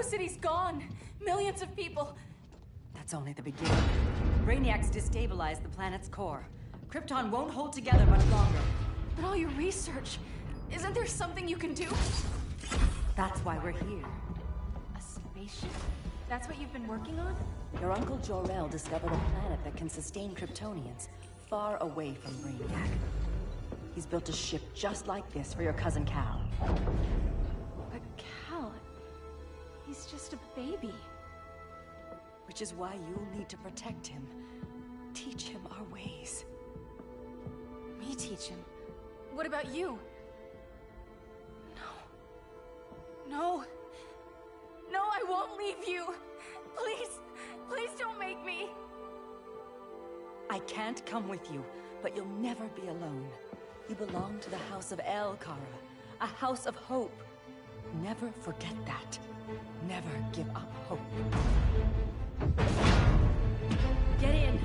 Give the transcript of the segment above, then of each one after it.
City's gone. Millions of people. That's only the beginning. Brainiacs destabilized the planet's core. Krypton won't hold together much longer. But all your research, isn't there something you can do? That's why we're here. A spaceship? That's what you've been working on? Your uncle Jor-El discovered a planet that can sustain Kryptonians, far away from Brainiac. He's built a ship just like this for your cousin Cal. But Cal... he's just a baby. Which is why you'll need to protect him. Teach him our ways. Me teach him? What about you? No. No, I won't leave you. Please, please don't make me. I can't come with you, but you'll never be alone. You belong to the House of El, Kara. A house of hope. Never forget that. Never give up hope. Get in.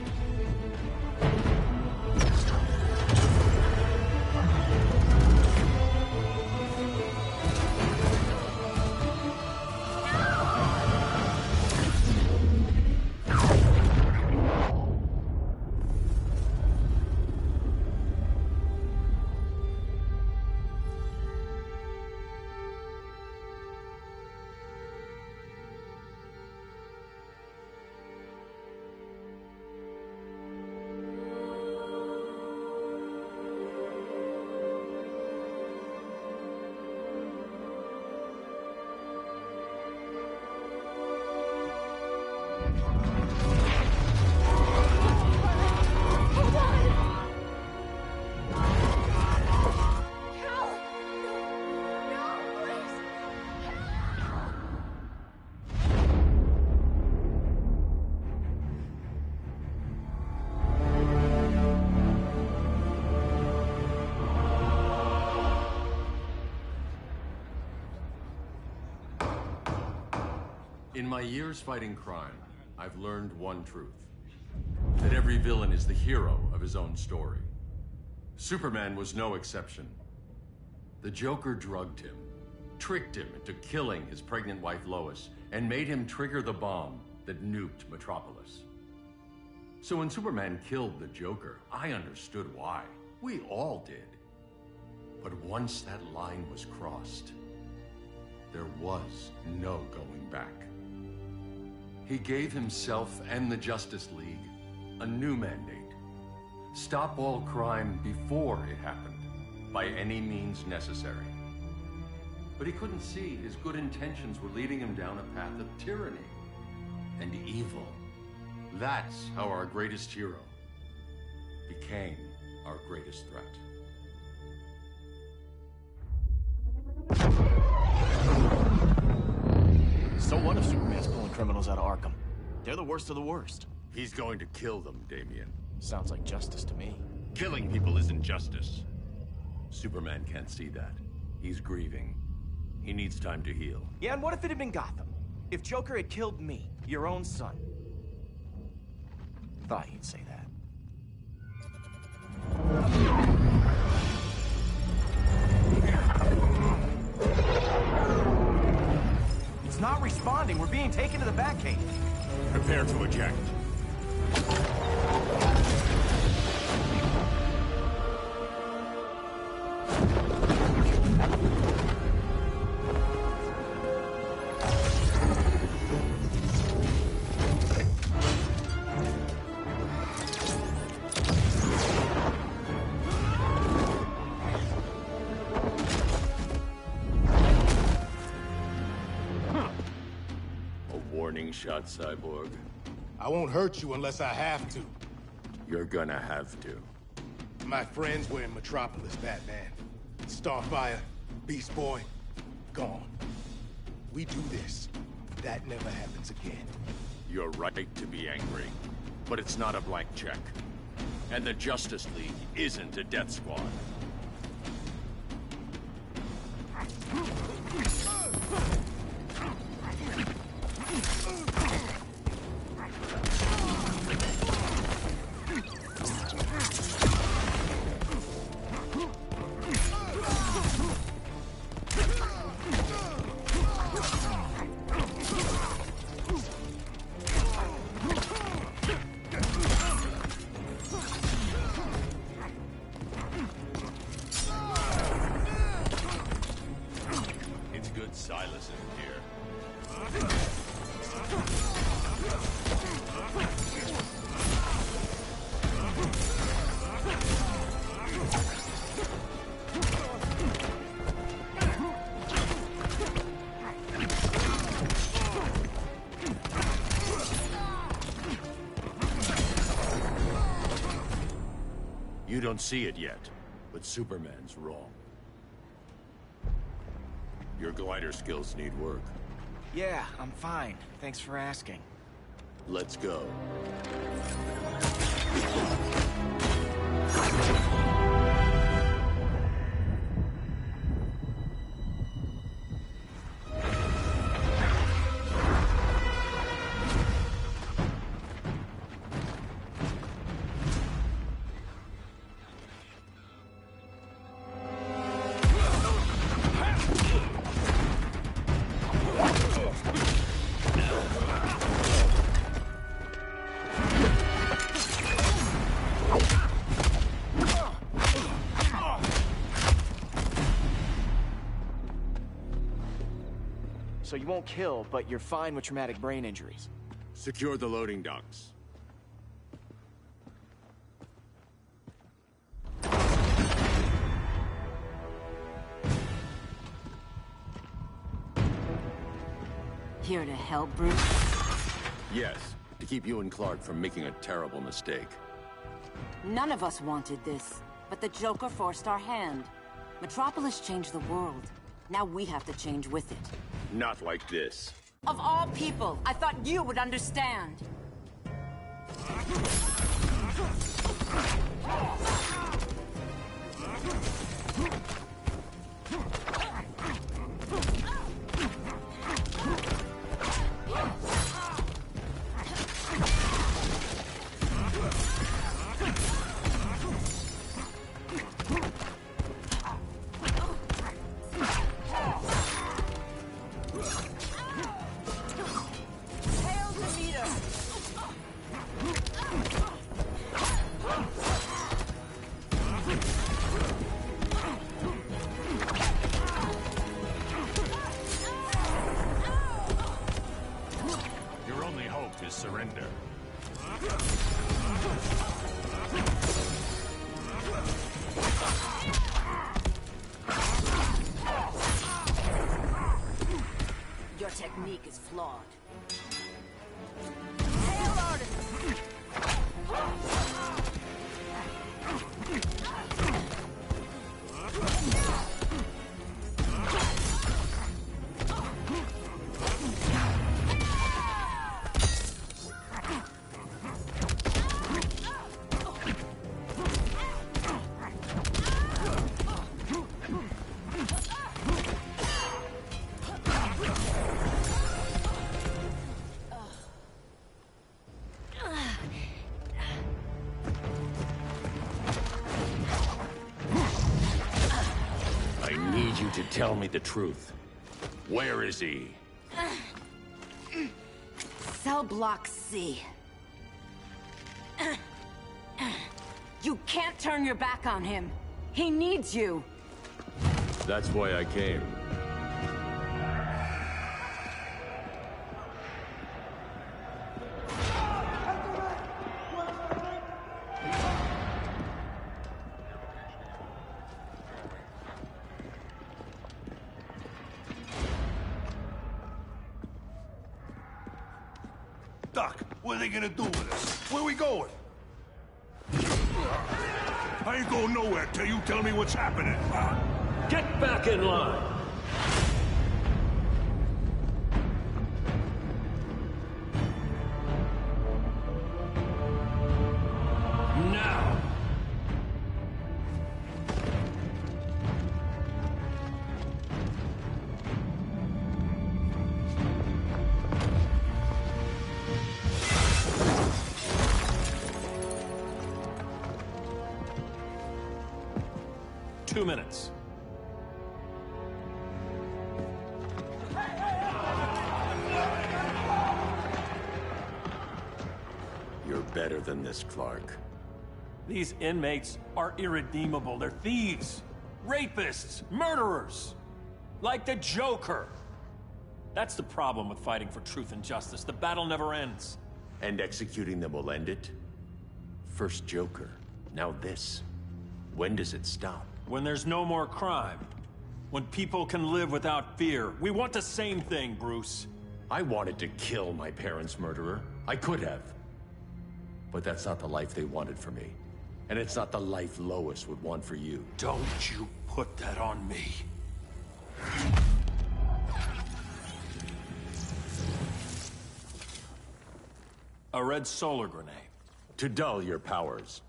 In my years fighting crime, I've learned one truth. That every villain is the hero of his own story. Superman was no exception. The Joker drugged him, tricked him into killing his pregnant wife Lois, and made him trigger the bomb that nuked Metropolis. So when Superman killed the Joker, I understood why. We all did. But once that line was crossed, there was no going back. He gave himself and the Justice League a new mandate. Stop all crime before it happened, by any means necessary. But he couldn't see his good intentions were leading him down a path of tyranny and evil. That's how our greatest hero became our greatest threat. So what if Superman's pulling criminals out of Arkham? They're the worst of the worst. He's going to kill them, Damian. Sounds like justice to me. Killing people isn't justice. Superman can't see that. He's grieving. He needs time to heal. Yeah, and what if it had been Gotham? If Joker had killed me, your own son? Thought you'd say that. It's not responding. We're being taken to the Batcave. Prepare to eject. Shot, Cyborg. I won't hurt you unless I have to. You're gonna have to. My friends were in Metropolis, Batman. Starfire, Beast Boy, gone. We do this. That never happens again. You're right to be angry, but it's not a blank check. And the Justice League isn't a death squad. Silas in here. You don't see it yet, but Superman's wrong. Your glider skills need work. Yeah, I'm fine. Thanks for asking. Let's go. So you won't kill, but you're fine with traumatic brain injuries. Secure the loading docks. Here to help, Bruce? Yes, to keep you and Clark from making a terrible mistake. None of us wanted this, but the Joker forced our hand. Metropolis changed the world. Now we have to change with it. Not like this. Of all people, I thought you would understand. Surrender. Your technique is flawed. To tell me the truth. Where is he? Cell Block C. You can't turn your back on him. He needs you. That's why I came. Doc, what are they gonna do with us? Where we going? I ain't going nowhere till you tell me what's happening. Get back in line! Now! Two minutes. You're better than this, Clark. These inmates are irredeemable. They're thieves, rapists, murderers. Like the Joker. That's the problem with fighting for truth and justice. The battle never ends. And executing them will end it? First Joker, now this. When does it stop? When there's no more crime. When people can live without fear. We want the same thing, Bruce. I wanted to kill my parents' murderer. I could have. But that's not the life they wanted for me. And it's not the life Lois would want for you. Don't you put that on me. A red solar grenade. To dull your powers,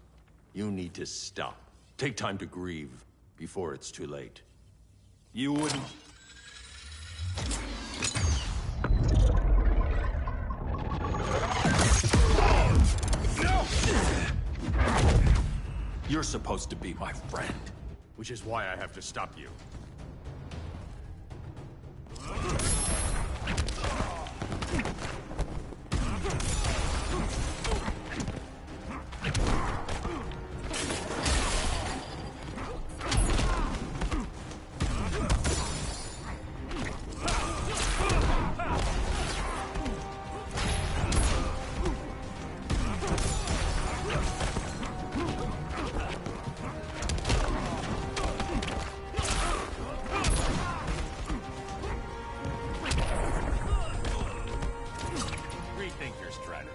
you need to stop. Take time to grieve before it's too late. You wouldn't... You're supposed to be my friend. Which is why I have to stop you. Rethink your strategy.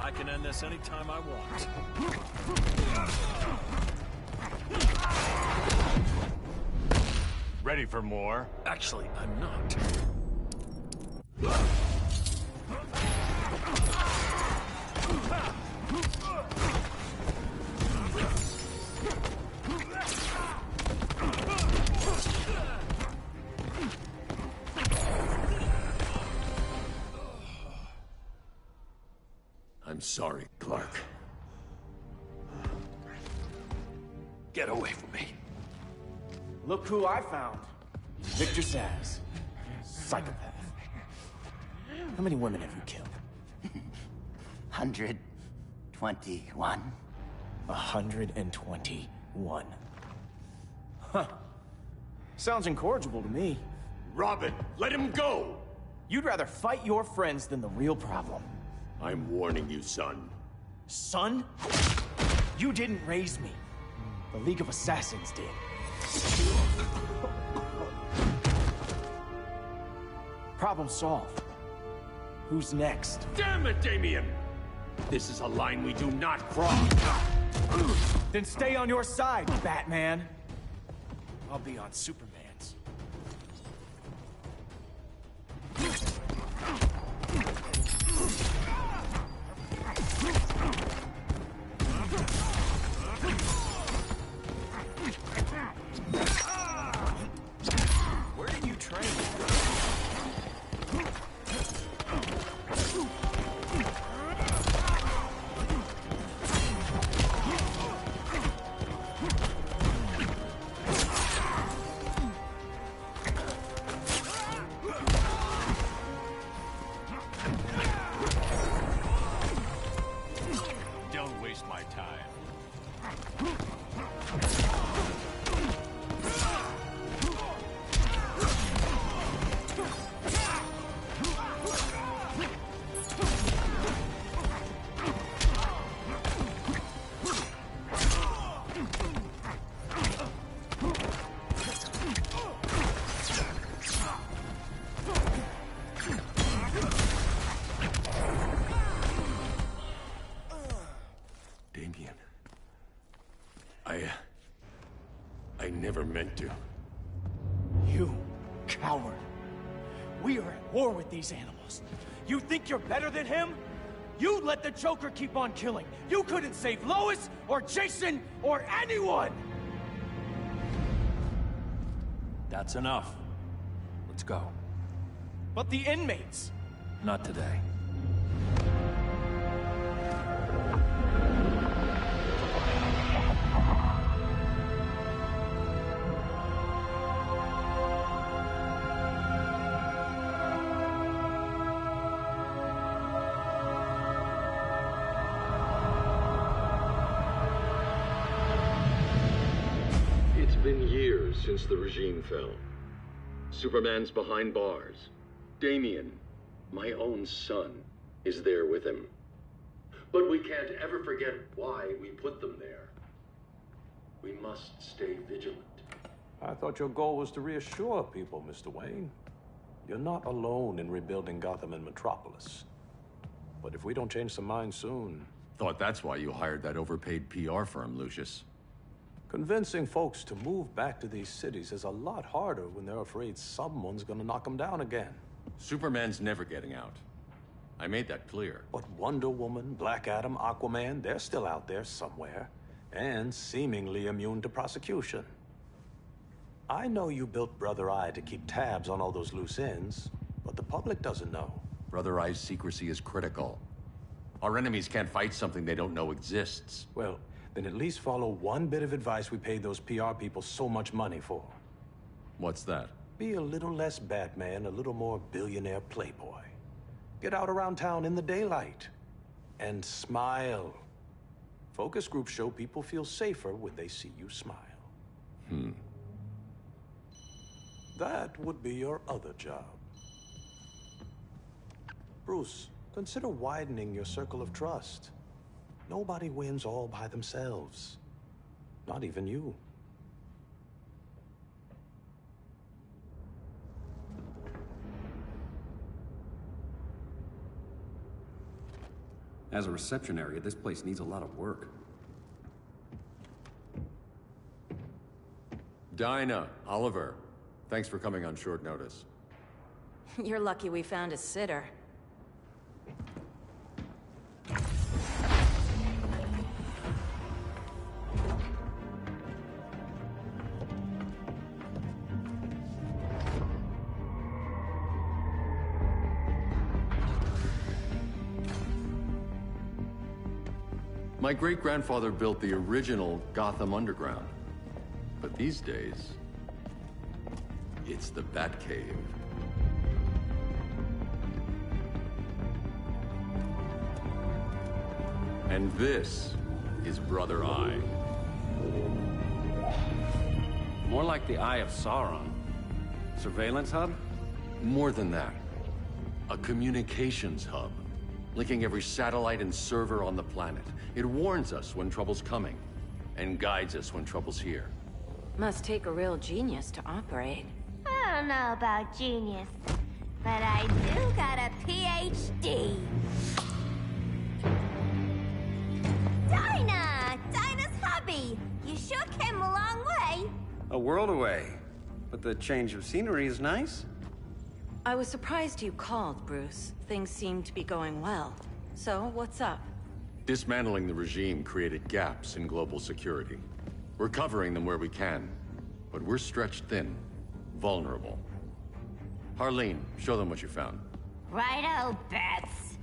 I can end this anytime I want. Ready for more? Actually, I'm not. I'm sorry, Clark. Get away from me. Look who I found. Victor Zsasz. Psychopath. How many women have you killed? 121. 121. Huh. Sounds incorrigible to me. Robin, let him go! You'd rather fight your friends than the real problem. I'm warning you, son. Son? You didn't raise me. The League of Assassins did. Problem solved. Who's next? Damn it, Damien! This is a line we do not cross. Then stay on your side, Batman. I'll be on Superman's. Where did you train? Don't waste my time. Damien. I never meant to. You coward. We are at war with these animals. You think you're better than him? You let the Joker keep on killing. You couldn't save Lois, or Jason, or anyone! That's enough. Let's go. But the inmates. Not today. since the regime fell. Superman's behind bars. Damian, my own son, is there with him. But we can't ever forget why we put them there. We must stay vigilant. I thought your goal was to reassure people, Mr. Wayne. You're not alone in rebuilding Gotham and Metropolis. But if we don't change some minds soon... Thought that's why you hired that overpaid PR firm, Lucius. Convincing folks to move back to these cities is a lot harder when they're afraid someone's gonna knock them down again. Superman's never getting out. I made that clear. But Wonder Woman, Black Adam, Aquaman, they're still out there somewhere. And seemingly immune to prosecution. I know you built Brother Eye to keep tabs on all those loose ends, but the public doesn't know. Brother Eye's secrecy is critical. Our enemies can't fight something they don't know exists. Well, then at least follow one bit of advice we paid those PR people so much money for. What's that? Be a little less Batman, a little more billionaire playboy. Get out around town in the daylight. And smile. Focus groups show people feel safer when they see you smile. That would be your other job. Bruce, consider widening your circle of trust. Nobody wins all by themselves. Not even you. As a reception area, this place needs a lot of work. Dinah, Oliver, thanks for coming on short notice. You're lucky we found a sitter. My great-grandfather built the original Gotham Underground. But these days, it's the Batcave. And this is Brother Eye. More like the Eye of Sauron. Surveillance hub? More than that. A communications hub, linking every satellite and server on the planet. It warns us when trouble's coming, and guides us when trouble's here. Must take a real genius to operate. I don't know about genius, but I do got a PhD. Dinah! Dinah's hubby! You sure came a long way. A world away. But the change of scenery is nice. I was surprised you called, Bruce. Things seem to be going well. So, what's up? Dismantling the regime created gaps in global security. We're covering them where we can, but we're stretched thin, vulnerable. Harleen, show them what you found. Righto, Bats.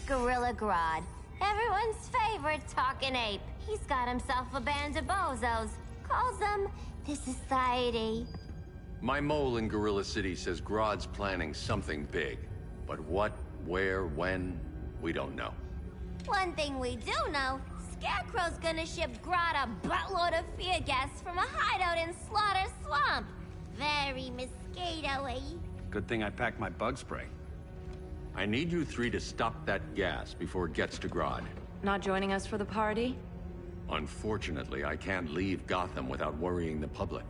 Gorilla Grodd, everyone's favorite talking ape. He's got himself a band of bozos. Calls them the Society. My mole in Gorilla City says Grodd's planning something big. But what, where, when, we don't know. One thing we do know, Scarecrow's gonna ship Grodd a buttload of fear gas from a hideout in Slaughter Swamp. Very mosquito-y. Good thing I packed my bug spray. I need you three to stop that gas before it gets to Grodd. Not joining us for the party? Unfortunately, I can't leave Gotham without worrying the public.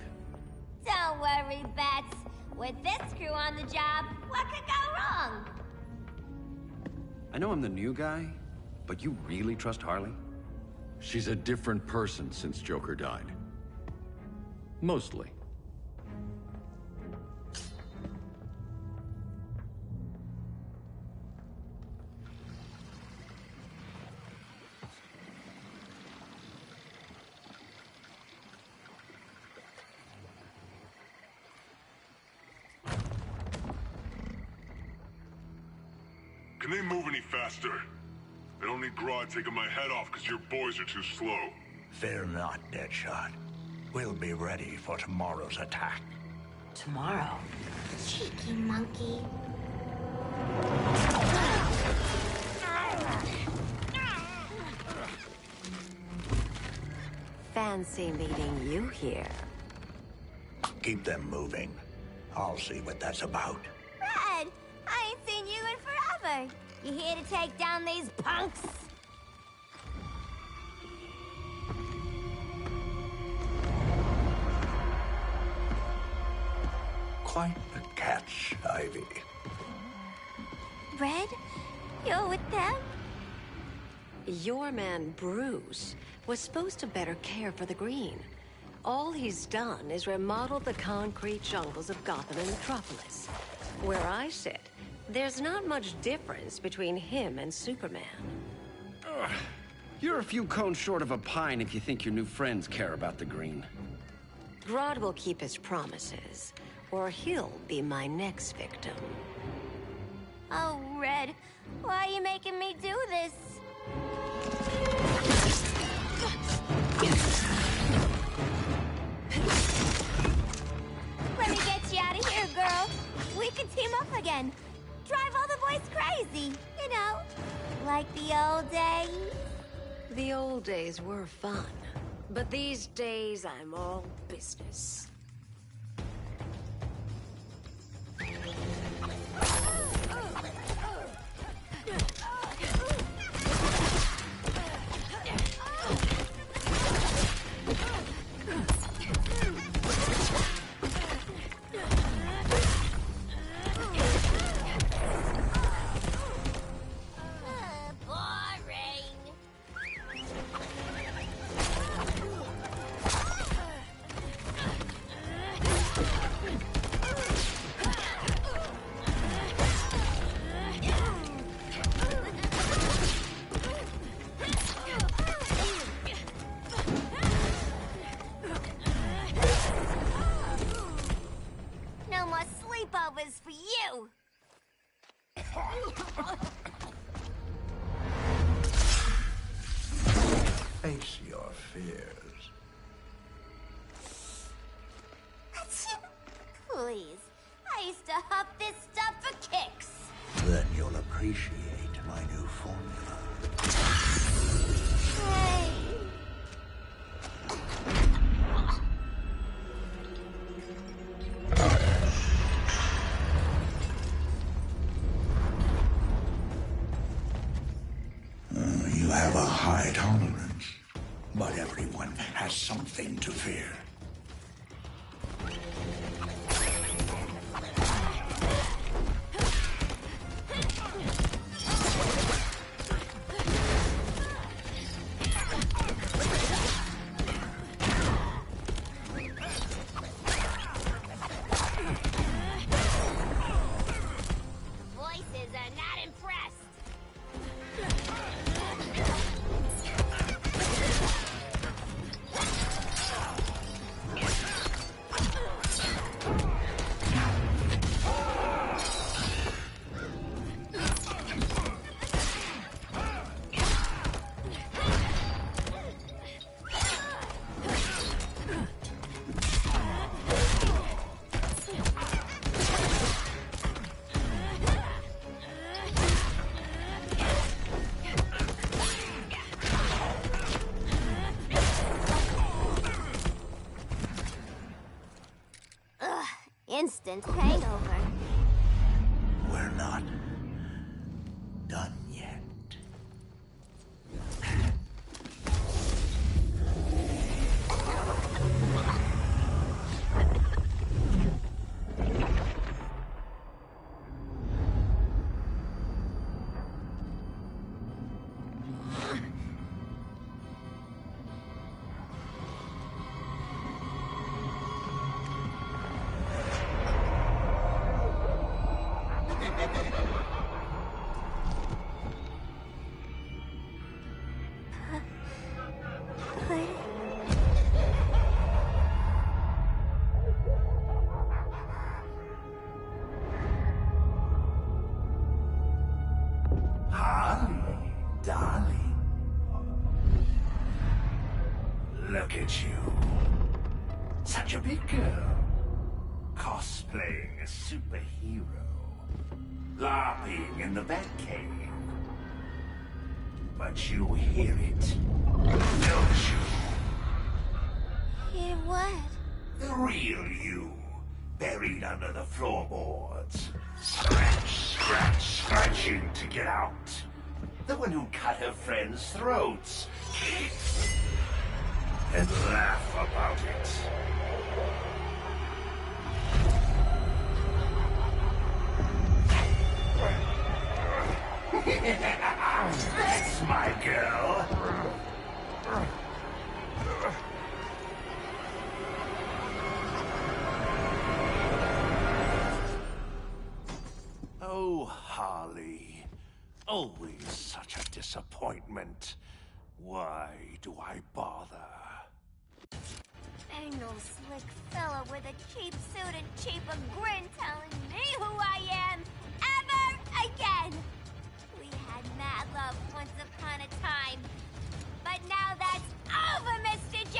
Don't worry, Bats. With this crew on the job, what could go wrong? I know I'm the new guy, but you really trust Harley? She's a different person since Joker died. Mostly. Can they move any faster? I don't need Grodd taking my head off because your boys are too slow. Fear not, Deadshot. We'll be ready for tomorrow's attack. Tomorrow? Cheeky monkey. fancy meeting you here. Keep them moving. I'll see what that's about. Red, I ain't seen you in forever. You here to take down these punks? Quite the catch, Ivy. Red, you're with them? Your man, Bruce, was supposed to better care for the Green. All he's done is remodel the concrete jungles of Gotham and Metropolis. Where I sit, there's not much difference between him and Superman. Ugh. You're a few cones short of a pine if you think your new friends care about the Green. Grodd will keep his promises, or he'll be my next victim. Oh, Red, why are you making me do this? Let me get you out of here, girl. We can team up again. Drive all the boys crazy, you know, like the old days. The old days were fun, but these days I'm all business. Sleepovers for you! Face your fears. Please, I used to huff this stuff for kicks. Then you'll appreciate my new formula. Hey. You have a high tolerance, but everyone has something to fear. Voices are not impressed. Instant hangover. We're not done yet. Darling. Look at you. Such a big girl. Cosplaying a superhero. LARPing in the Batcave. But you hear it, don't you? Hear what? The real you, buried under the floorboards. Scratch, scratch, scratching to get out. The one who cut her friends' throats. And laugh about it. That's my girl. Oh, Harley. Always such a disappointment. Why do I bother? Ain't no slick fella with a cheap suit and cheaper grin telling me who I am ever again. We had mad love once upon a time, but now that's over, Mr. J.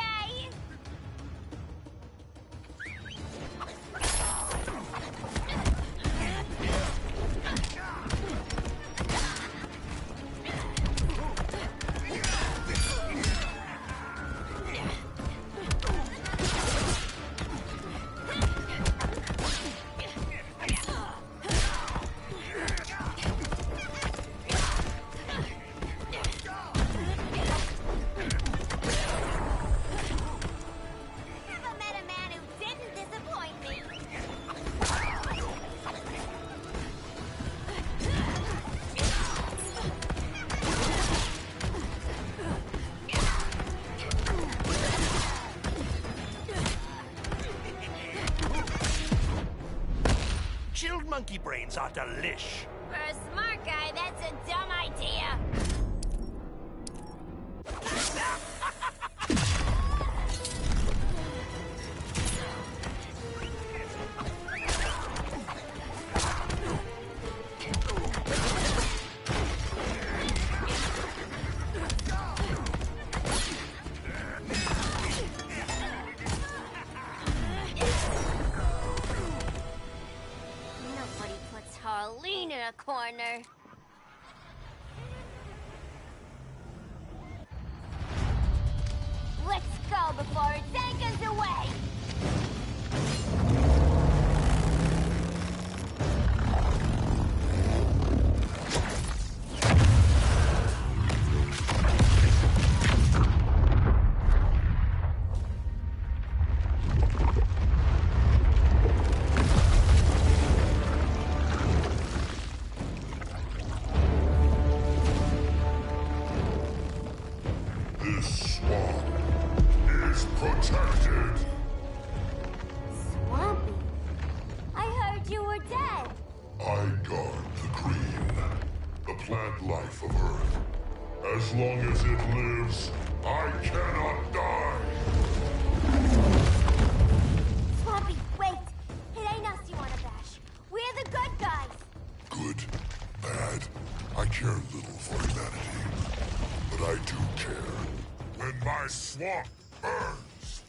Chilled monkey brains are delish. For a smart guy, that's a dumb idea. Harleen in a corner. Let's go before it takes us away! As long as it lives, I cannot die! Swampy, wait! It ain't us you wanna bash. We're the good guys! Good, bad, I care little for humanity. But I do care when my swamp burns!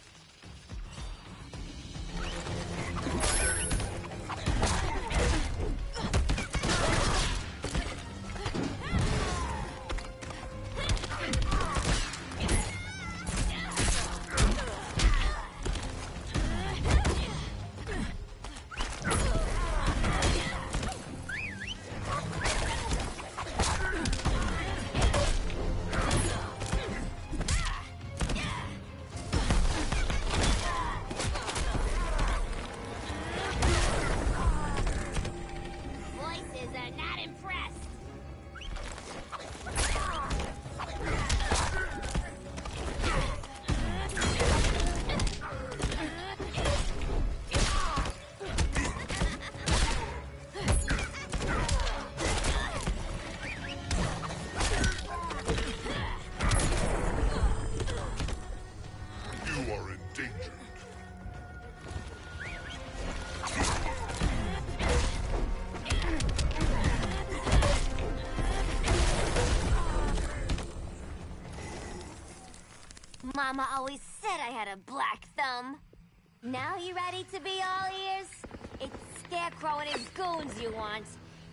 Mama always said I had a black thumb. Now you ready to be all ears? It's Scarecrow and his goons you want.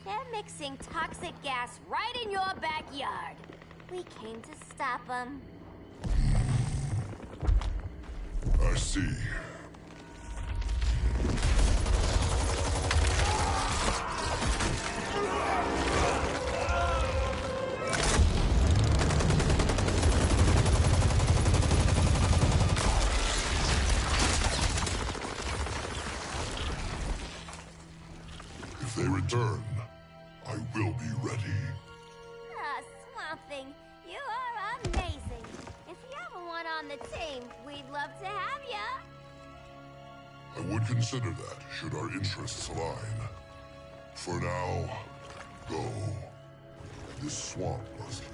They're mixing toxic gas right in your backyard. We came to stop them. I see. If they return, I will be ready. Ah, Swamp Thing, you are amazing. If you ever want on the team, we'd love to have ya. I would consider that, should our interests align. For now, go. This swamp must heal.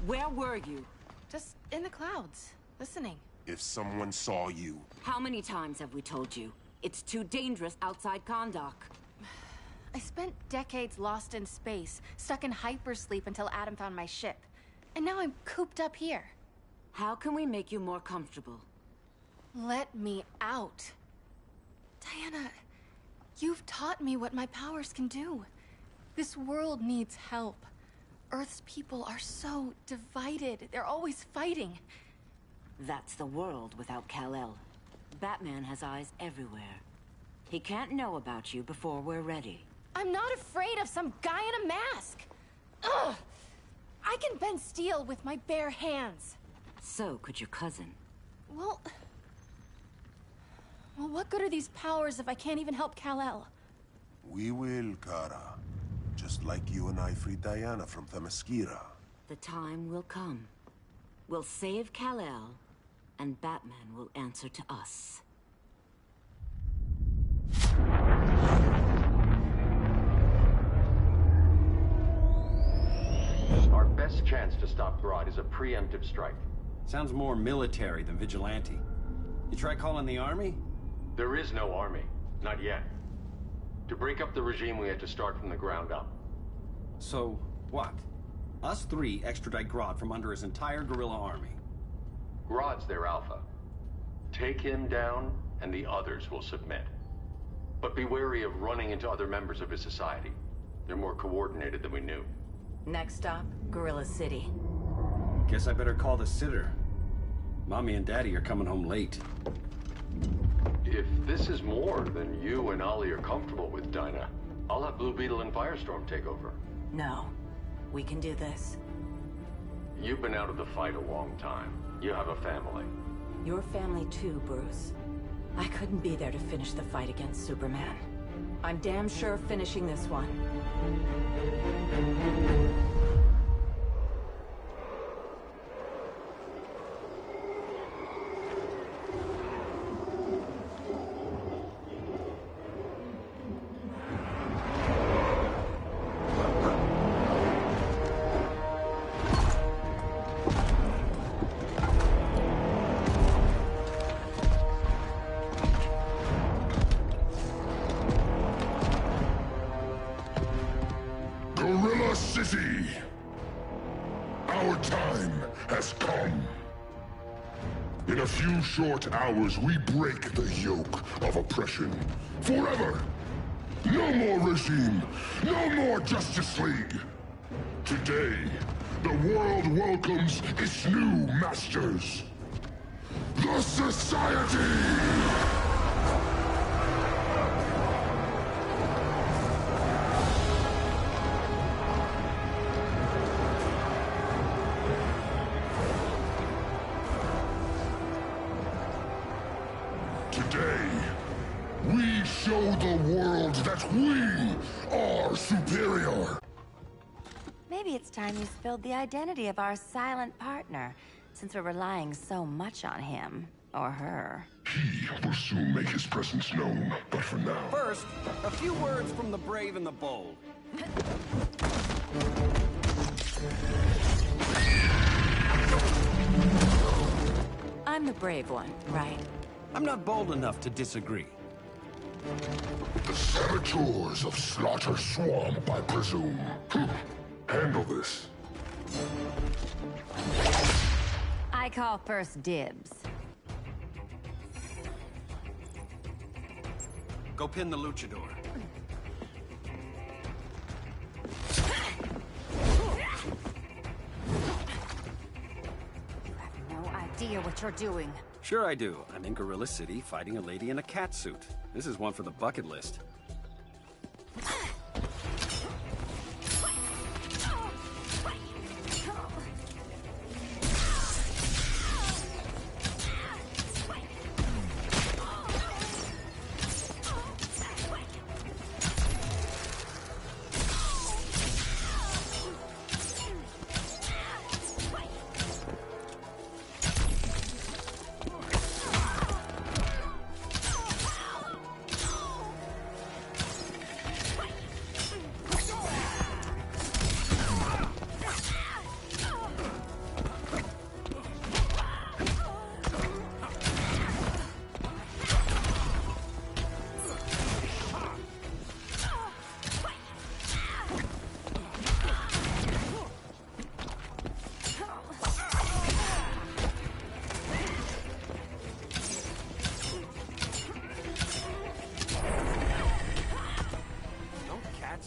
Where were you? Just in the clouds, listening. If someone saw you... How many times have we told you? It's too dangerous outside Kahndaq. I spent decades lost in space, stuck in hypersleep until Adam found my ship. And now I'm cooped up here. How can we make you more comfortable? Let me out. Diana, you've taught me what my powers can do. This world needs help. Earth's people are so divided. They're always fighting. That's the world without Kal-El. Batman has eyes everywhere. He can't know about you before we're ready. I'm not afraid of some guy in a mask. Ugh! I can bend steel with my bare hands. So could your cousin. Well, what good are these powers if I can't even help Kal-El? We will, Kara. Just like you and I freed Diana from Themyscira. The time will come. We'll save Kal-El, and Batman will answer to us. Our best chance to stop Grodd is a preemptive strike. Sounds more military than vigilante. You try calling the army? There is no army. Not yet. To break up the regime, we had to start from the ground up. So, what? Us three extradite Grodd from under his entire guerrilla army. Grodd's their alpha. Take him down, and the others will submit. But be wary of running into other members of his society. They're more coordinated than we knew. Next stop, Gorilla City. Guess I better call the sitter. Mommy and Daddy are coming home late. If this is more than you and Ollie are comfortable with, Dinah, I'll have Blue Beetle and Firestorm take over. No. We can do this. You've been out of the fight a long time. You have a family. Your family too, Bruce. I couldn't be there to finish the fight against Superman. I'm damn sure finishing this one. Gorilla City! Our time has come. In a few short hours, we break the yoke of oppression. Forever! No more regime! No more Justice League! Today, the world welcomes its new masters. The Society! Today, we show the world that we are superior. Maybe it's time you spilled the identity of our silent partner, since we're relying so much on him, or her. He will soon make his presence known, but for now... First, a few words from the brave and the bold. I'm the brave one, right? I'm not bold enough to disagree. The saboteurs of Slaughter Swamp, I presume. Handle this. I call first dibs. Go pin the luchador. No idea what you're doing. Sure I do. I'm in Gorilla City fighting a lady in a cat suit. This is one for the bucket list.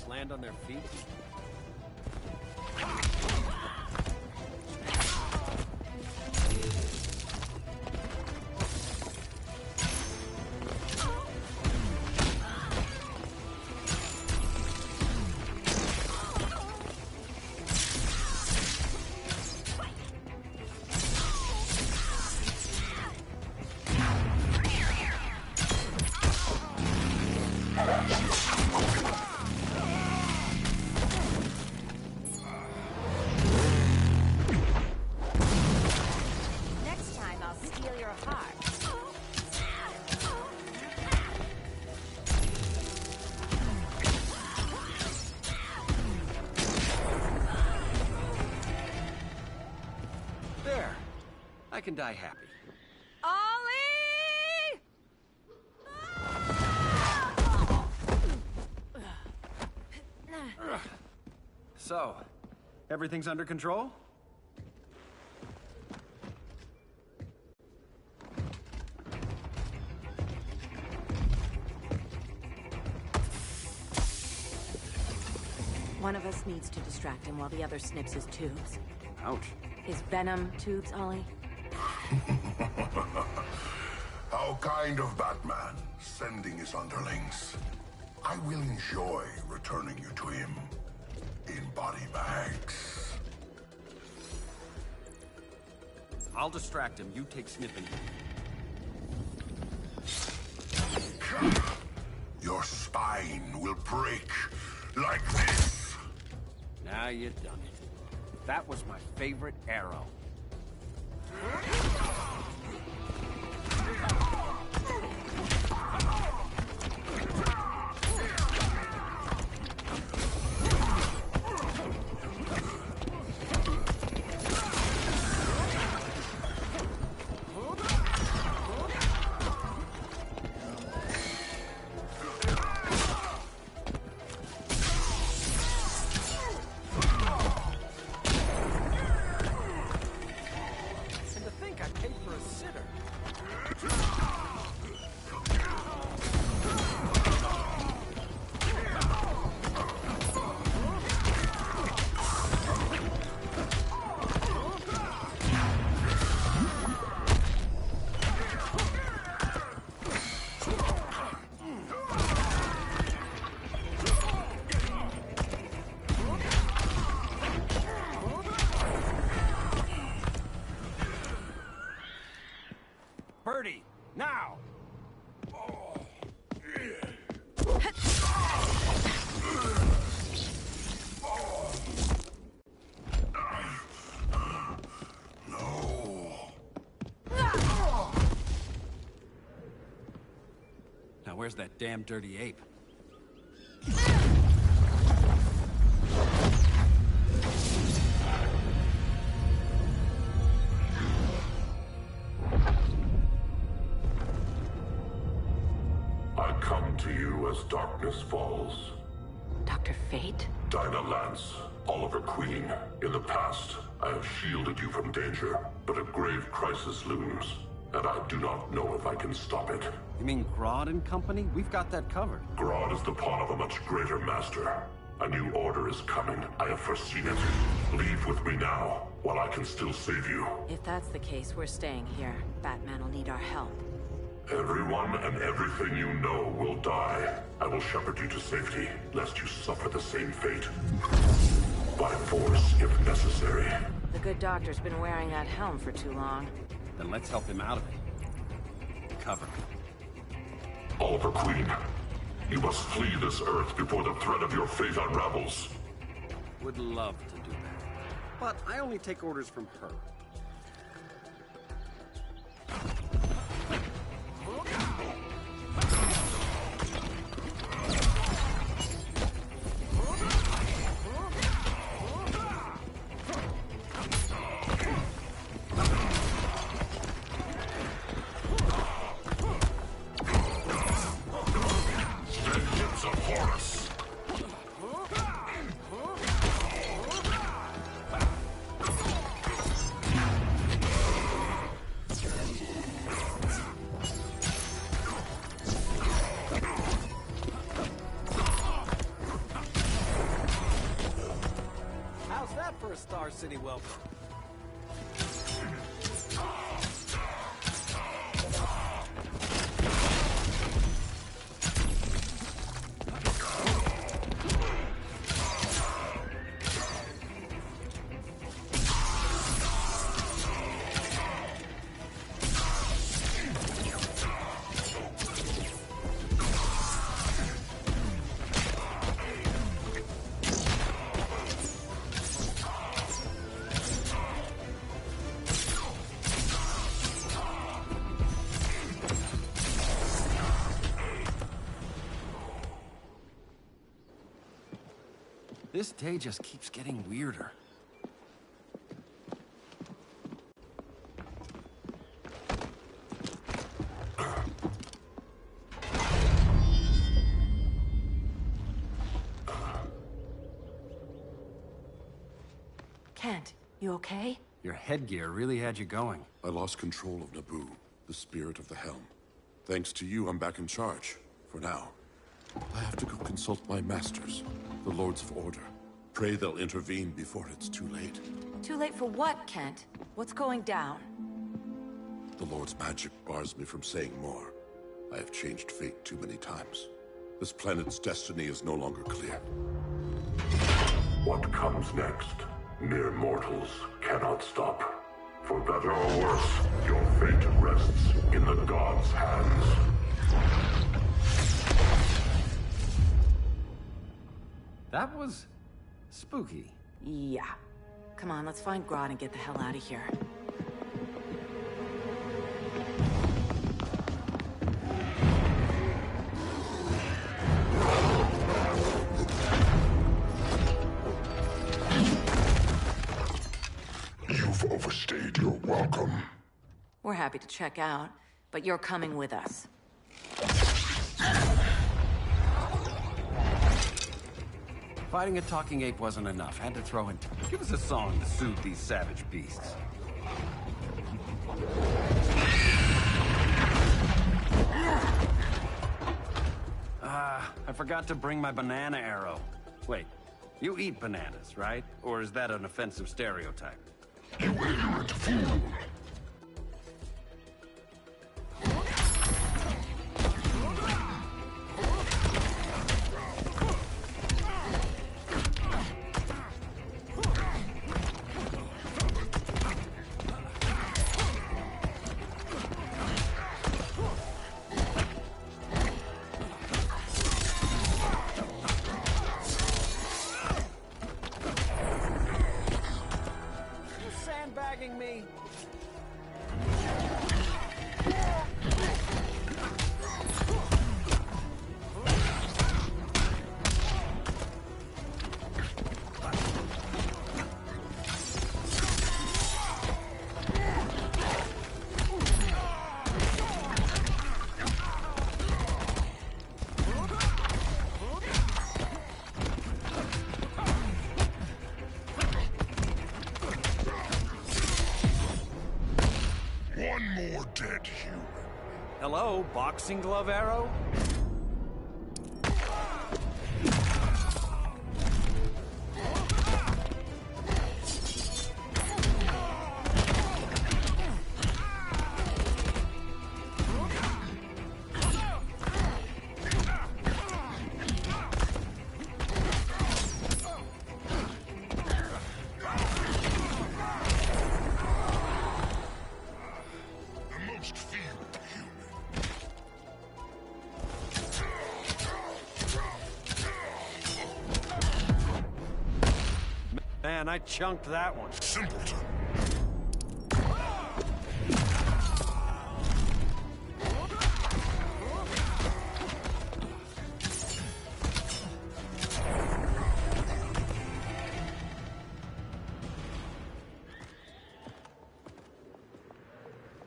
Land on their feet? I can die happy. Ollie! So, everything's under control? One of us needs to distract him while the other snips his tubes. Ouch. His venom tubes, Ollie? How kind of Batman, sending his underlings. I will enjoy returning you to him in body bags. I'll distract him. You take snipping. Your spine will break like this. Now you done it. That was my favorite arrow. Birdie, now! where's that damn dirty ape? I come to you as darkness falls. Dr. Fate? Dinah Lance, Oliver Queen. In the past, I have shielded you from danger, but a grave crisis looms, and I do not know if I can stop it. You mean Grodd and company? We've got that covered. Grodd is the pawn of a much greater master. A new order is coming. I have foreseen it. Leave with me now, while I can still save you. If that's the case, we're staying here. Batman will need our help. Everyone and everything you know will die. I will shepherd you to safety, lest you suffer the same fate. By force, if necessary. The good doctor's been wearing that helm for too long. Then let's help him out of it. Cover me. Oliver Queen, you must flee this Earth before the threat of your fate unravels. Would love to do that. But I only take orders from her. For a Star City welcome. This day just keeps getting weirder. Kent, you okay? Your headgear really had you going. I lost control of Naboo, the spirit of the helm. Thanks to you, I'm back in charge. For now. I have to go consult my masters, the Lords of Order. Pray they'll intervene before it's too late. Too late for what, Kent? What's going down? The Lord's magic bars me from saying more. I have changed fate too many times. This planet's destiny is no longer clear. What comes next, mere mortals cannot stop. For better or worse, your fate rests in the gods' hands. That was spooky. Yeah. Come on, let's find Grodd and get the hell out of here. You've overstayed your welcome. We're happy to check out, but you're coming with us. Fighting a talking ape wasn't enough. Had to throw in. Give us a song to soothe these savage beasts. I forgot to bring my banana arrow. Wait, you eat bananas, right? Or is that an offensive stereotype? You ignorant fool! Sandbagging me? One more dead human. Hello, boxing glove arrow? Man, I chunked that one. Simpleton.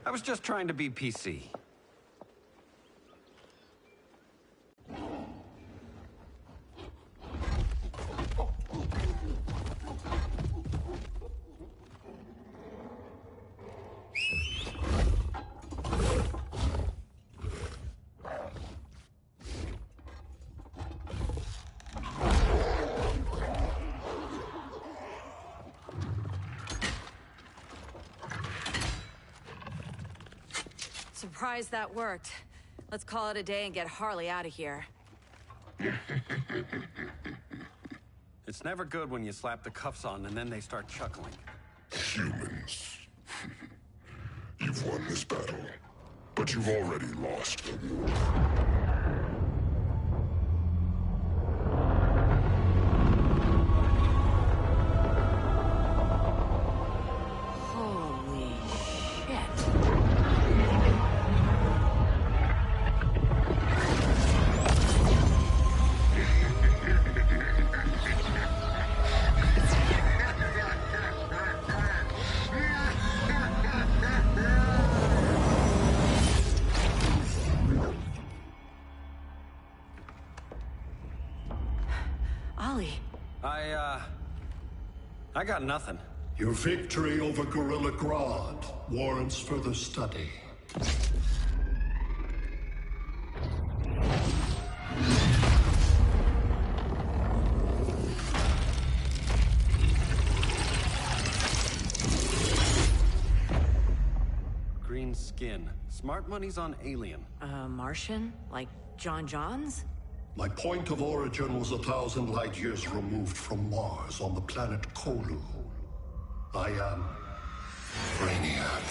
I was just trying to be PC. Surprised that worked. Let's call it a day and get Harley out of here. It's never good when you slap the cuffs on and then they start chuckling. Humans. You've won this battle, but you've already lost the war. I got nothing. Your victory over Gorilla Grodd warrants further study. Green skin. Smart money's on alien. Martian? Like John Johns? My point of origin was 1,000 light years removed from Mars on the planet Kolu. I am Brainiac.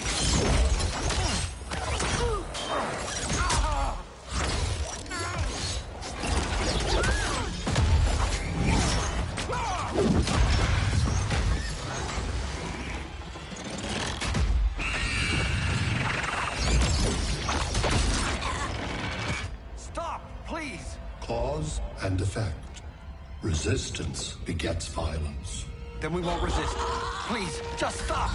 Stop, please! Cause and effect. Resistance begets violence. Then we won't resist. Please, just stop!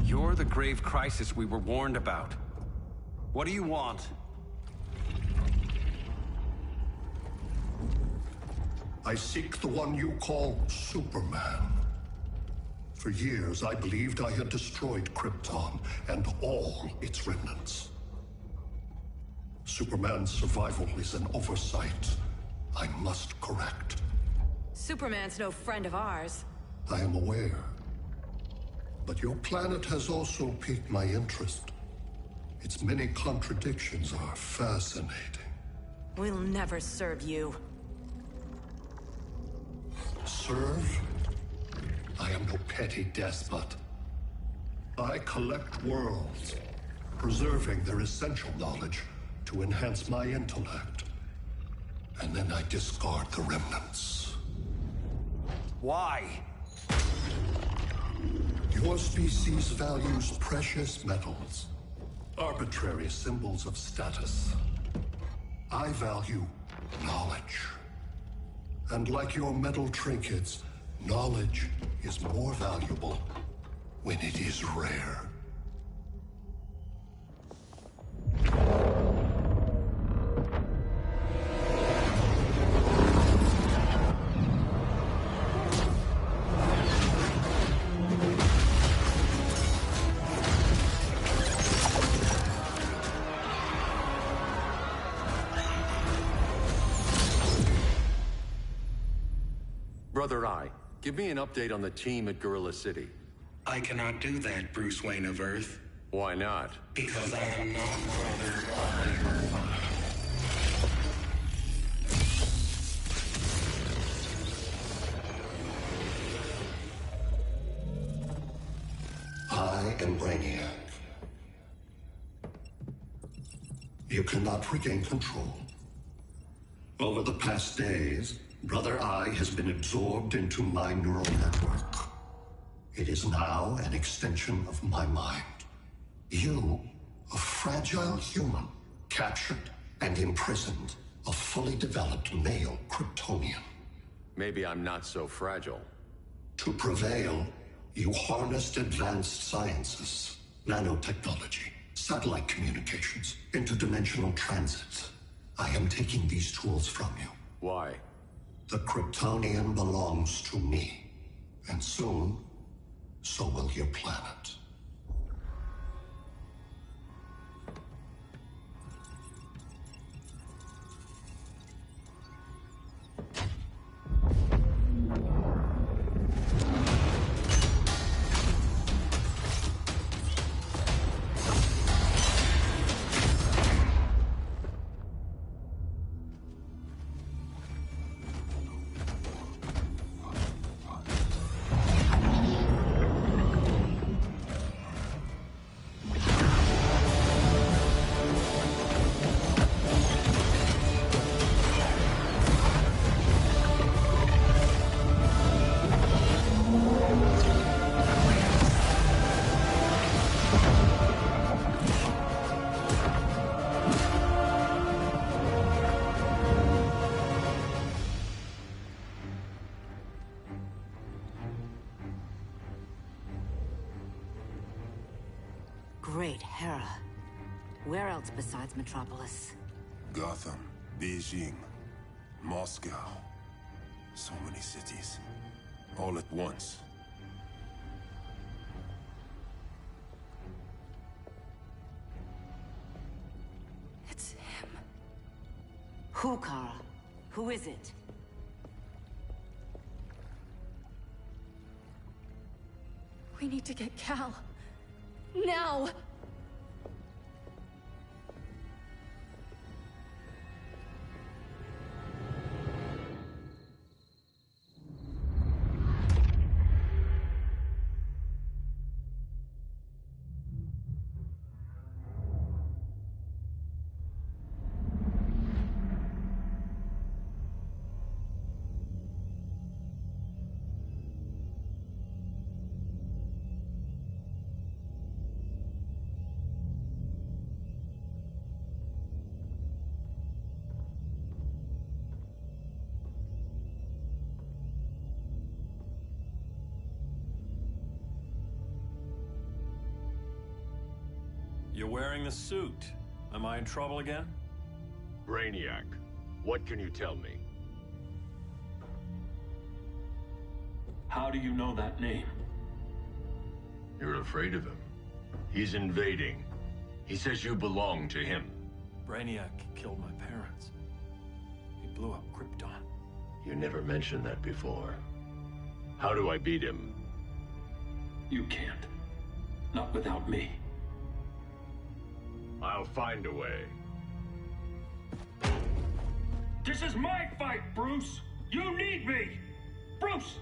You're the grave crisis we were warned about. What do you want? I seek the one you call Superman. For years, I believed I had destroyed Krypton and all its remnants. Superman's survival is an oversight I must correct. Superman's no friend of ours. I am aware. But your planet has also piqued my interest. Its many contradictions are fascinating. We'll never serve you. Serve? I am no petty despot. I collect worlds, preserving their essential knowledge to enhance my intellect. And then I discard the remnants. Why? Your species values precious metals, arbitrary symbols of status. I value knowledge. And like your metal trinkets, knowledge is more valuable when it is rare. Brother Eye, give me an update on the team at Gorilla City. I cannot do that, Bruce Wayne of Earth. Why not? Because I am not Brother Eye. I am Brainiac. You cannot regain control. Over the past days, Brother Eye has been absorbed into my neural network. It is now an extension of my mind. You, a fragile human, captured and imprisoned a fully developed male Kryptonian. Maybe I'm not so fragile. To prevail, you harnessed advanced sciences, nanotechnology, satellite communications, interdimensional transits. I am taking these tools from you. Why? The Kryptonian belongs to me. And soon, so will your planet. Great Hera. Where else besides Metropolis? Gotham, Beijing, Moscow. So many cities. All at once. It's him. Who, Kara? Who is it? We need to get Cal. Now! You're wearing the suit. Am I in trouble again? Brainiac, what can you tell me? How do you know that name? You're afraid of him. He's invading. He says you belong to him. Brainiac killed my parents. He blew up Krypton. You never mentioned that before. How do I beat him? You can't. Not without me. I'll find a way. This is my fight, Bruce! You need me! Bruce!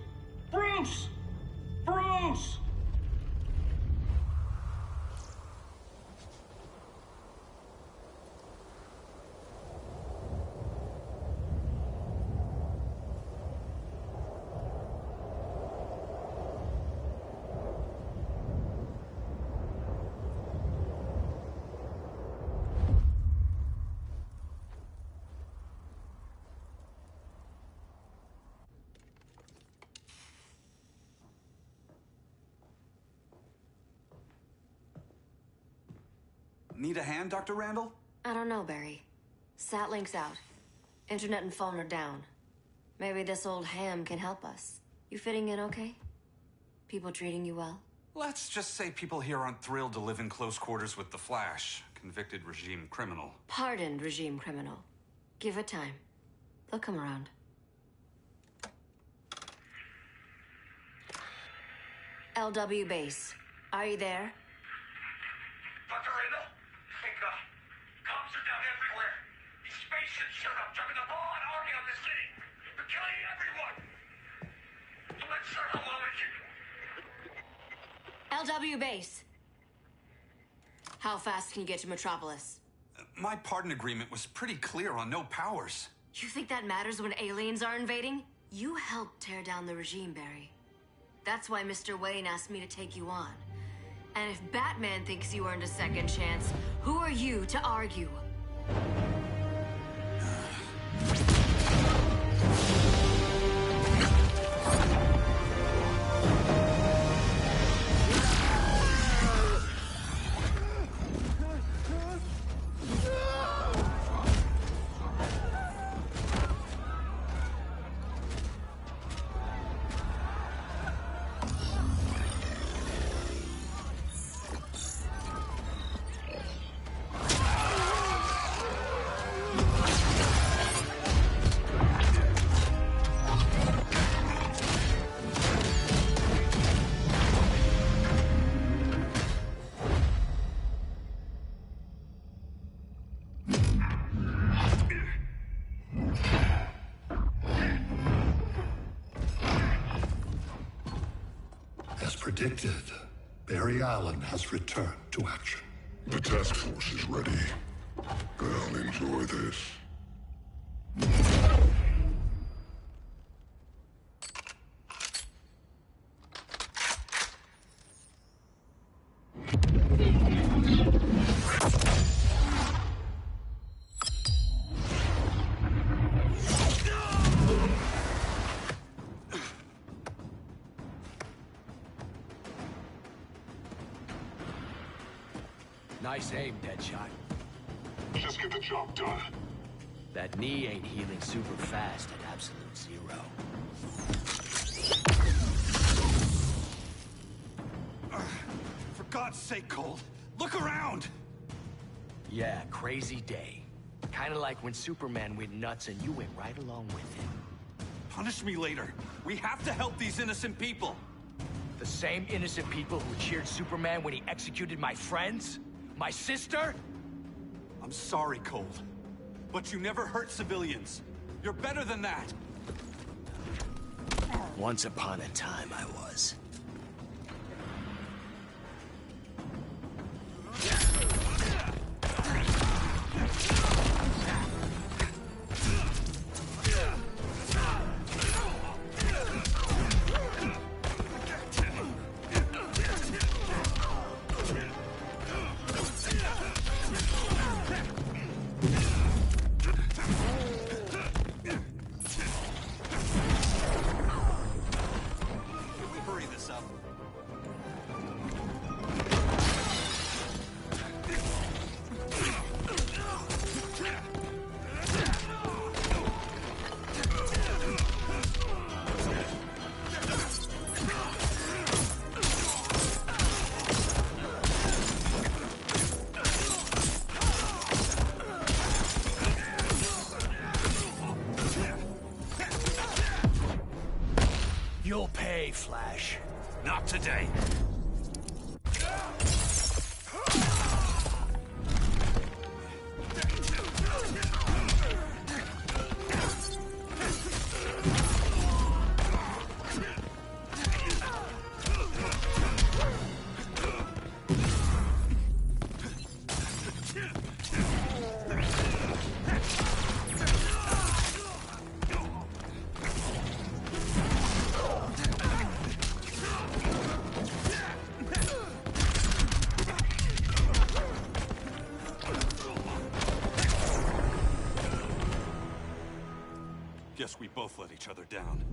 Bruce! Bruce! Need a hand, Dr. Randall? I don't know, Barry. Satlink's out. Internet and phone are down. Maybe this old ham can help us. You fitting in okay? People treating you well? Let's just say people here aren't thrilled to live in close quarters with the Flash, convicted regime criminal. Pardoned regime criminal. Give it time. They'll come around. LW base. Are you there? Dr. Randall? Thank God. Cops are down everywhere. These spaceships showed up, dropping a ball and army on this city. They're killing everyone. So let's circle while we LW can. base. How fast can you get to Metropolis? My pardon agreement was pretty clear on no powers. You think that matters when aliens are invading? You helped tear down the regime, Barry. That's why Mr. Wayne asked me to take you on. And if Batman thinks you earned a second chance, who are you to argue? As predicted, Barry Allen has returned to action. The task force is ready. I'll enjoy this. Nice aim, Deadshot. Just get the job done. That knee ain't healing super fast at absolute zero. For God's sake, Cole, look around! Yeah, crazy day. Kinda like when Superman went nuts and you went right along with him. Punish me later. We have to help these innocent people. The same innocent people who cheered Superman when he executed my friends? My sister? I'm sorry, Cole. But you never hurt civilians. You're better than that. Once upon a time, I was. You'll pay, Flash. Not today. Guess we both let each other down.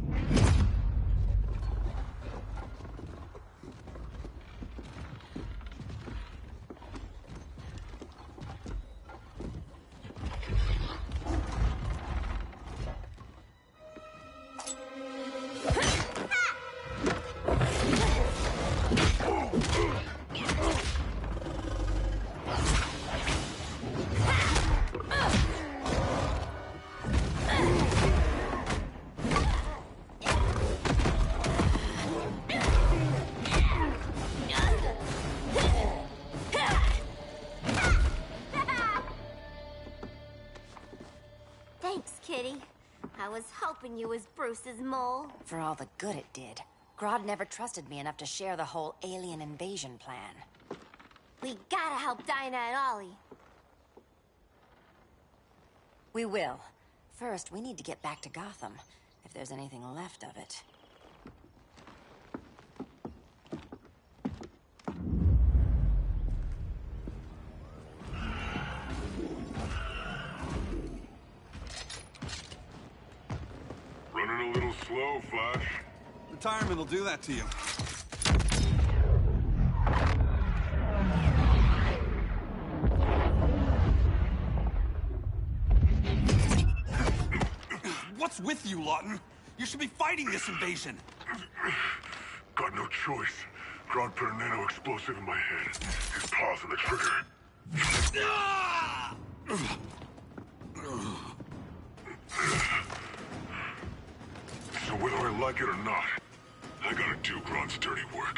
I was hoping you was Bruce's mole. For all the good it did. Grodd never trusted me enough to share the whole alien invasion plan. We gotta help Dinah and Ollie. We will. First, we need to get back to Gotham, if there's anything left of it. Running a little slow, Flash. Retirement will do that to you. What's with you, Lawton? You should be fighting this invasion. Got no choice. Grodd put a nano-explosive in my head. His paws on the trigger. So whether I like it or not, I gotta do Grodd's dirty work.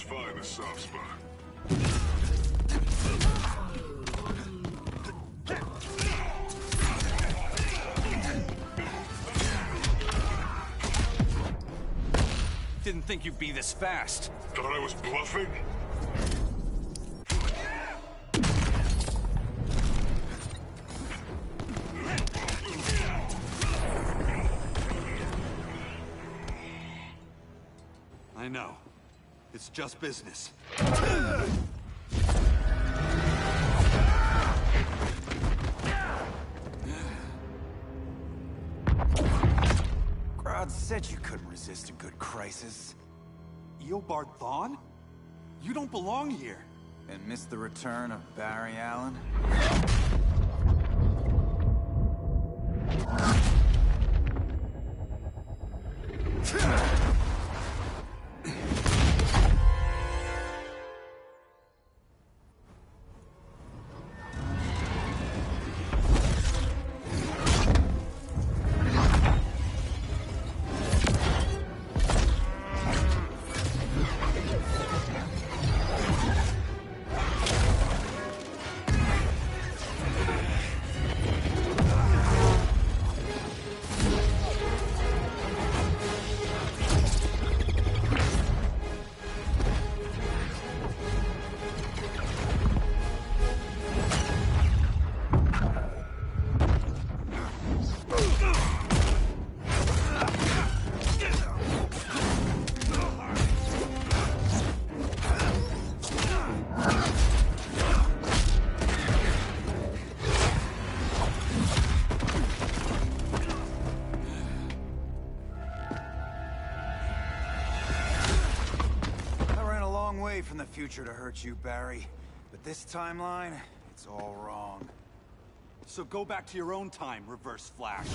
Find a soft spot. Didn't think you'd be this fast. Thought I was bluffing? I know. It's just business. Grodd said you couldn't resist a good crisis. Eobard Thawne? You don't belong here. And miss the return of Barry Allen? From the future to hurt you, Barry. But this timeline, it's all wrong. So go back to your own time, Reverse Flash.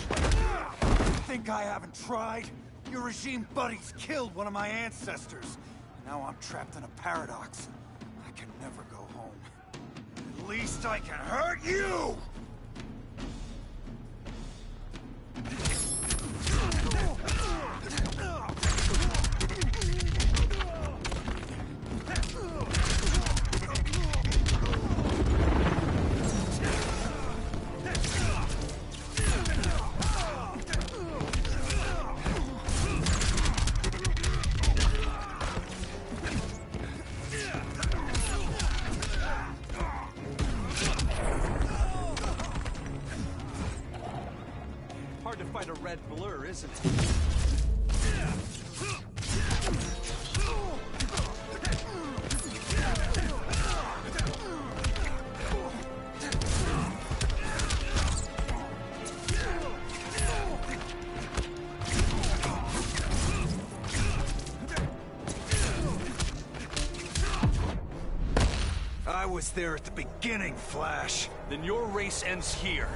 Think I haven't tried? Your regime buddies killed one of my ancestors. Now I'm trapped in a paradox. I can never go home. At least I can hurt you! blur, isn't it? I was there at the beginning, Flash. Then your race ends here.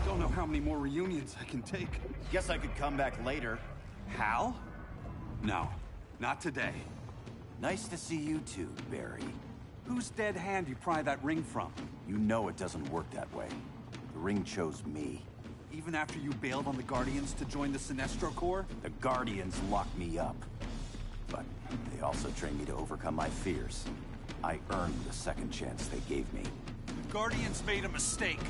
Don't know how many more reunions I can take. Guess I could come back later. Hal? No, not today. Nice to see you too, Barry. Whose dead hand you pry that ring from? You know it doesn't work that way. The ring chose me. Even after you bailed on the Guardians to join the Sinestro Corps? The Guardians locked me up. But they also trained me to overcome my fears. I earned the second chance they gave me. The Guardians made a mistake.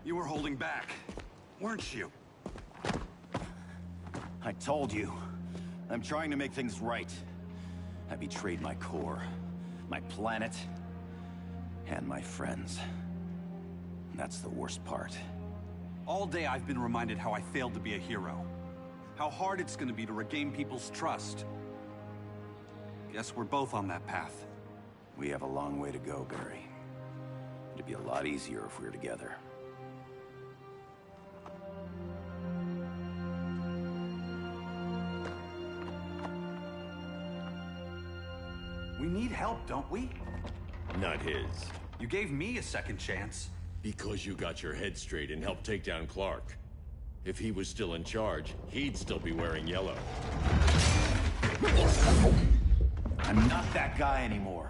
You were holding back, weren't you? I told you. I'm trying to make things right. I betrayed my core, my planet, and my friends. That's the worst part. All day I've been reminded how I failed to be a hero. How hard it's gonna be to regain people's trust. Guess we're both on that path. We have a long way to go, Barry. It'd be a lot easier if we were together. We need help, don't we? Not his. You gave me a second chance. Because you got your head straight and helped take down Clark. If he was still in charge, he'd still be wearing yellow. I'm not that guy anymore.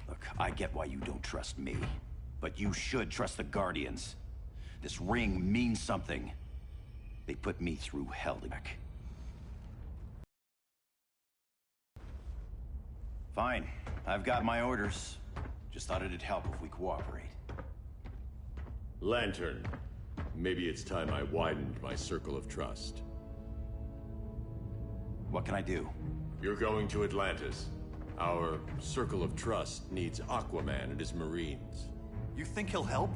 Look, I get why you don't trust me. But you should trust the Guardians. This ring means something. They put me through hell back. Fine. I've got my orders. Just thought it'd help if we cooperate. Lantern. Maybe it's time I widened my circle of trust. What can I do? You're going to Atlantis. Our circle of trust needs Aquaman and his Marines. You think he'll help?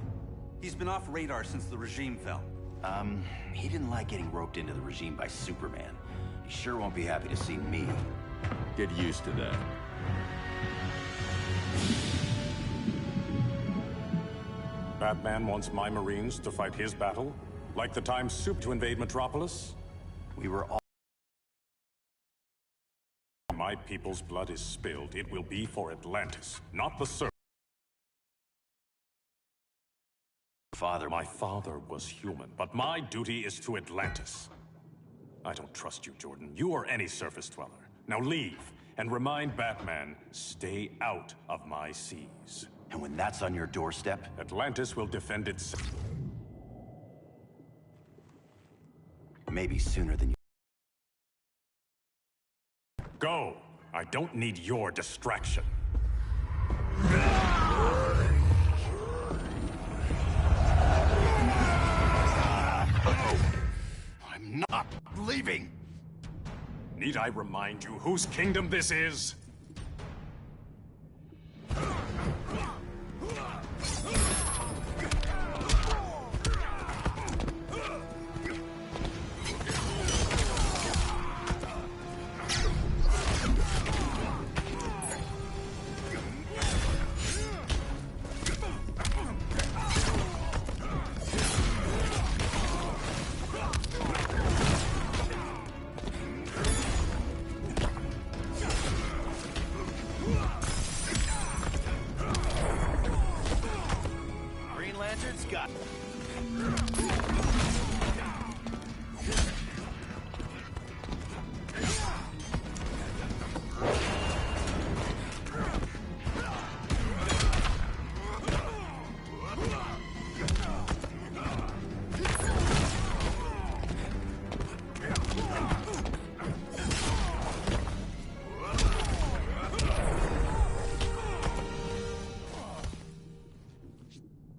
He's been off radar since the regime fell. He didn't like getting roped into the regime by Superman. He sure won't be happy to see me. Get used to that. Batman wants my Marines to fight his battle? Like the time Soup to invade Metropolis? We were all... My people's blood is spilled. It will be for Atlantis, not the Circle. My father was human, but my duty is to Atlantis. I don't trust you, Jordan. You or any surface dweller. Now leave, and remind Batman, stay out of my seas. And when that's on your doorstep? Atlantis will defend itself. Maybe sooner than you... Go! I don't need your distraction. I'm not leaving! Need I remind you whose kingdom this is? Green Lantern's got...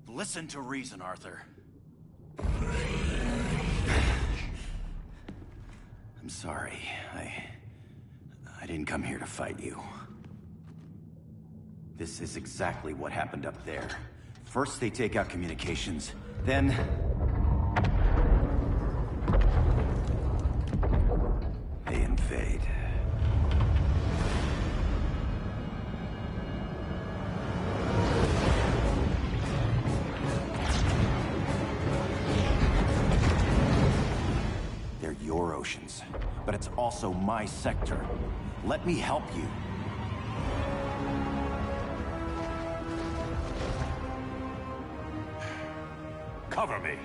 Listen to reason, Arthur. I'm sorry. I didn't come here to fight you. This is exactly what happened up there. First they take out communications, then... they invade. They're your oceans, but it's also my sector. Let me help you. Cover me.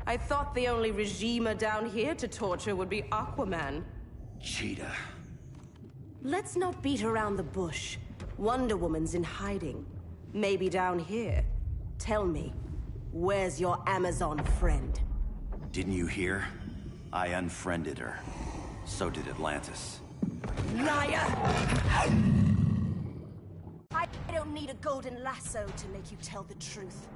I thought the only regimer down here to torture would be Aquaman. Cheetah. Let's not beat around the bush. Wonder Woman's in hiding. Maybe down here. Tell me, where's your Amazon friend? Didn't you hear? I unfriended her. So did Atlantis. Liar! I don't need a golden lasso to make you tell the truth.